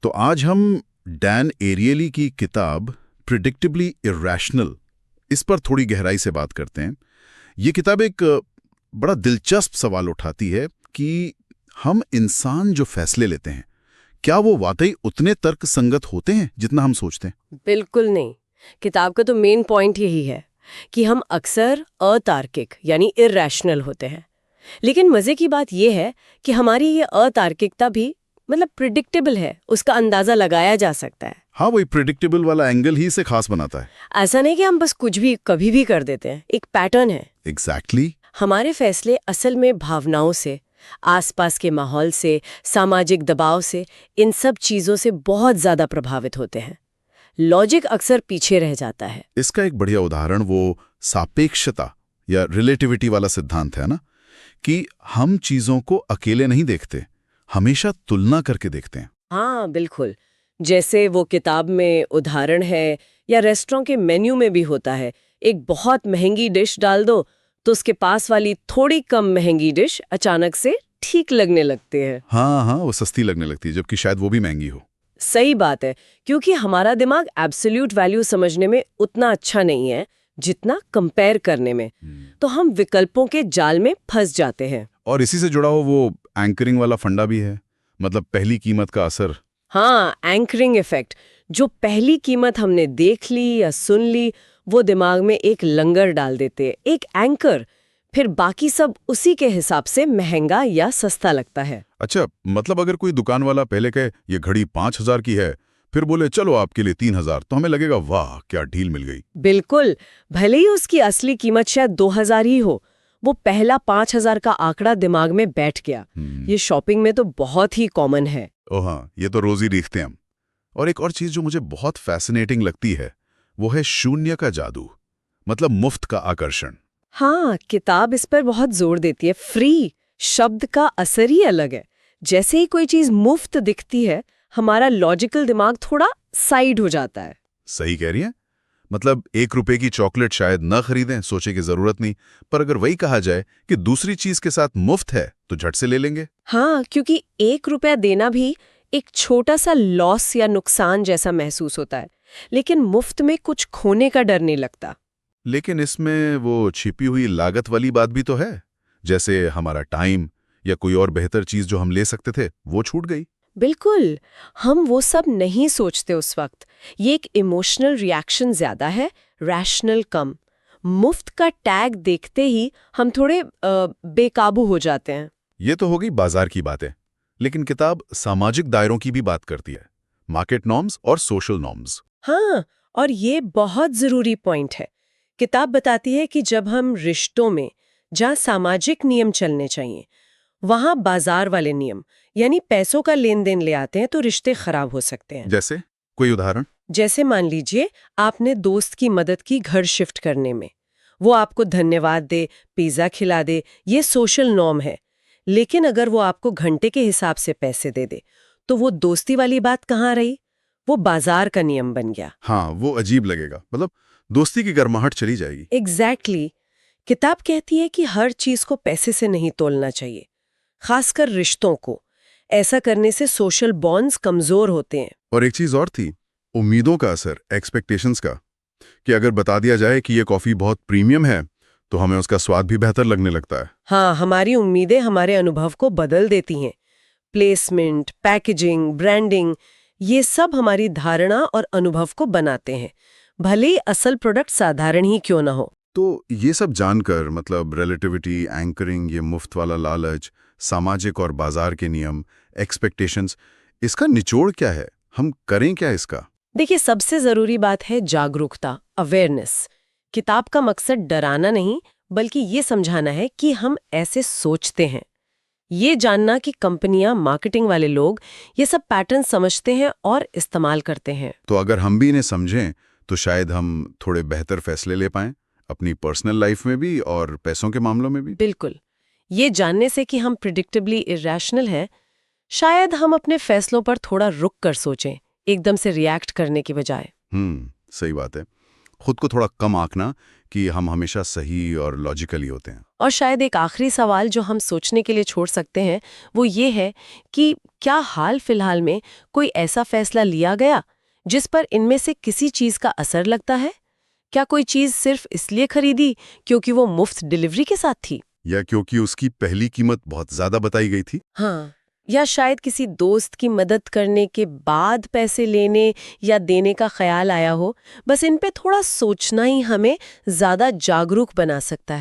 तो आज हम डैन एरियली की किताब प्रिडिक्टेबली इरैशनल इस पर थोड़ी गहराई से बात करते हैं। ये किताब एक बड़ा दिलचस्प सवाल उठाती है कि हम इंसान जो फैसले लेते हैं क्या वो वाकई उतने तर्कसंगत होते हैं जितना हम सोचते हैं। बिल्कुल नहीं। किताब का तो मेन पॉइंट यही है कि हम अक्सर अतार्किक यानी इरैशनल होते हैं। लेकिन मजे की बात यह है कि हमारी ये अतार्किकता भी प्रिडिक्टेबल है, उसका अंदाजा लगाया जा सकता है। हाँ, वही प्रिडिक्टेबल वाला एंगल ही इसे खास बनाता है। ऐसा नहीं कि हम बस कुछ भी कभी भी कर देते हैं, एक पैटर्न है। एग्जैक्टली। हमारे फैसले असल में भावनाओं से, आसपास के माहौल से, सामाजिक दबाव से, इन सब चीजों से बहुत ज्यादा प्रभावित होते हैं। लॉजिक अक्सर पीछे रह जाता है। इसका एक बढ़िया उदाहरण वो सापेक्षता या रिलेटिविटी वाला सिद्धांत है ना, कि हम चीजों को अकेले नहीं देखते, हमेशा तुलना करके देखते हैं। हाँ बिल्कुल, जैसे वो किताब में उदाहरण है या रेस्टोरेंट के मेन्यू में भी होता है। एक बहुत महंगी डिश डाल दो तो उसके पास वाली थोड़ी कम महंगी डिश अचानक से ठीक लगने लगती है। हाँ, वो सस्ती लगने लगती है जबकि शायद वो भी महंगी हो। सही बात है, क्योंकि हमारा दिमाग एब्सोल्यूट वैल्यू समझने में उतना अच्छा नहीं है जितना कंपेयर करने में। तो हम विकल्पों के जाल में फंस जाते हैं। और इसी से जुड़ा हो वो एंकरिंग वाला फंडा भी है, मतलब पहली कीमत का असर। हाँ, एंकरिंग इफेक्ट। जो पहली कीमत हमने देख ली या सुन ली, वो दिमाग में एक लंगर डाल देते हैं, एक एंकर। फिर बाकी सब उसी के हिसाब से महंगा या सस्ता लगता है। अच्छा, मतलब अगर कोई दुकान वाला पहले कहे ये घड़ी 5,000 की है, फिर बोले चलो आपके लिए 3,000, तो हमें लगेगा वाह क्या डील मिल गई। बिल्कुल, भले ही उसकी असली कीमत शायद 2,000 ही हो, वो पहला 5,000 का आंकड़ा दिमाग में बैठ गया। ये शॉपिंग में तो बहुत ही कॉमन है। ओह हाँ, ये तो रोज ही देखते हैं हम। और एक और चीज जो मुझे बहुत फैसिनेटिंग लगती है वो है शून्य का जादू, मतलब मुफ्त का आकर्षण। हाँ, किताब इस पर बहुत जोर देती है। फ्री शब्द का असर ही अलग है। जैसे ही कोई चीज मुफ्त दिखती है, हमारा लॉजिकल दिमाग थोड़ा साइड हो जाता है। सही कह रही हैं। मतलब 1 रुपए की चॉकलेट शायद न खरीदें, सोचे की जरूरत नहीं, पर अगर वही कहा जाए कि दूसरी चीज के साथ मुफ्त है तो झट से ले लेंगे। हाँ, क्योंकि 1 रुपया देना भी एक छोटा सा लॉस या नुकसान जैसा महसूस होता है, लेकिन मुफ्त में कुछ खोने का डर नहीं लगता। लेकिन इसमें वो छिपी हुई लागत वाली बात भी तो है, जैसे हमारा टाइम या कोई और बेहतर चीज जो हम ले सकते थे वो छूट गई। बिल्कुल, हम वो सब नहीं सोचते उस वक्त। ये एक इमोशनल रिएक्शन ज्यादा है, रैशनल कम। मुफ्त का टैग देखते ही हम थोड़े बेकाबू हो जाते हैं। ये तो हो गई बाजार की बातें, लेकिन किताब सामाजिक दायरों की भी बात करती है, मार्केट नॉर्म्स और सोशल नॉर्म्स। हाँ, और ये बहुत जरूरी पॉइंट है। किताब बताती है कि जब हम रिश्तों में, जहाँ सामाजिक नियम चलने चाहिए, वहाँ बाजार वाले नियम यानी पैसों का लेन देन ले आते हैं तो रिश्ते खराब हो सकते हैं। जैसे कोई उदाहरण? जैसे मान लीजिए आपने दोस्त की मदद की घर शिफ्ट करने में, वो आपको धन्यवाद दे, पिज्जा खिला दे, ये सोशल नॉर्म है। लेकिन अगर वो आपको घंटे के हिसाब से पैसे दे दे तो वो दोस्ती वाली बात कहाँ रही? वो बाजार का नियम बन गया। हाँ, वो अजीब लगेगा, मतलब दोस्ती की गर्माहट चली जाएगी। एग्जैक्टली। किताब कहती है कि हर चीज को पैसे से नहीं तोलना चाहिए, खासकर रिश्तों को। ऐसा करने से सोशल बॉन्ड्स कमजोर होते हैं। और एक चीज और थी, उम्मीदों का असर, एक्सपेक्टेशंस का, कि अगर बता दिया जाए कि ये कॉफी बहुत प्रीमियम है तो हमें उसका स्वाद भी बेहतर लगने लगता है। हाँ, हमारी उम्मीदें हमारे अनुभव को बदल देती हैं। प्लेसमेंट, पैकेजिंग, ब्रांडिंग, ये सब हमारी धारणा और अनुभव को बनाते हैं, भले ही असल प्रोडक्ट साधारण ही क्यों ना हो। तो ये सब जानकर, मतलब रिलेटिविटी, एंकरिंग, ये मुफ्त वाला लालच, सामाजिक और बाजार के नियम, एक्सपेक्टेशंस, इसका निचोड़ क्या है? हम करें क्या इसका? देखिए, सबसे जरूरी बात है जागरूकता, अवेयरनेस। किताब का मकसद डराना नहीं, बल्कि ये समझाना है कि हम ऐसे सोचते हैं। ये जानना कि कंपनियां, मार्केटिंग वाले लोग ये सब पैटर्न समझते हैं और इस्तेमाल करते हैं। तो अगर हम भी इन्हें समझें तो शायद हम थोड़े बेहतर फैसले ले पाएं, अपनी पर्सनल लाइफ में भी और पैसों के मामलों में भी। बिल्कुल। ये जानने से कि हम प्रिडिक्टेबली इरैशनल हैं, शायद हम अपने फैसलों पर थोड़ा रुक कर सोचें, एकदम से रिएक्ट करने की बजाय। सही बात है। खुद को थोड़ा कम आंकना कि हम हमेशा सही और लॉजिकल ही होते हैं। और शायद एक आखिरी सवाल जो हम सोचने के लिए छोड़ सकते हैं वो ये है कि क्या हाल फिलहाल में कोई ऐसा फैसला लिया गया जिस पर इनमें से किसी चीज का असर लगता है? क्या कोई चीज सिर्फ इसलिए खरीदी क्योंकि वो मुफ्त डिलीवरी के साथ थी? या क्योंकि उसकी पहली कीमत बहुत ज्यादा बताई गई थी? हाँ, या शायद किसी दोस्त की मदद करने के बाद पैसे लेने या देने का ख्याल आया हो। बस इन पे थोड़ा सोचना ही हमें ज्यादा जागरूक बना सकता है।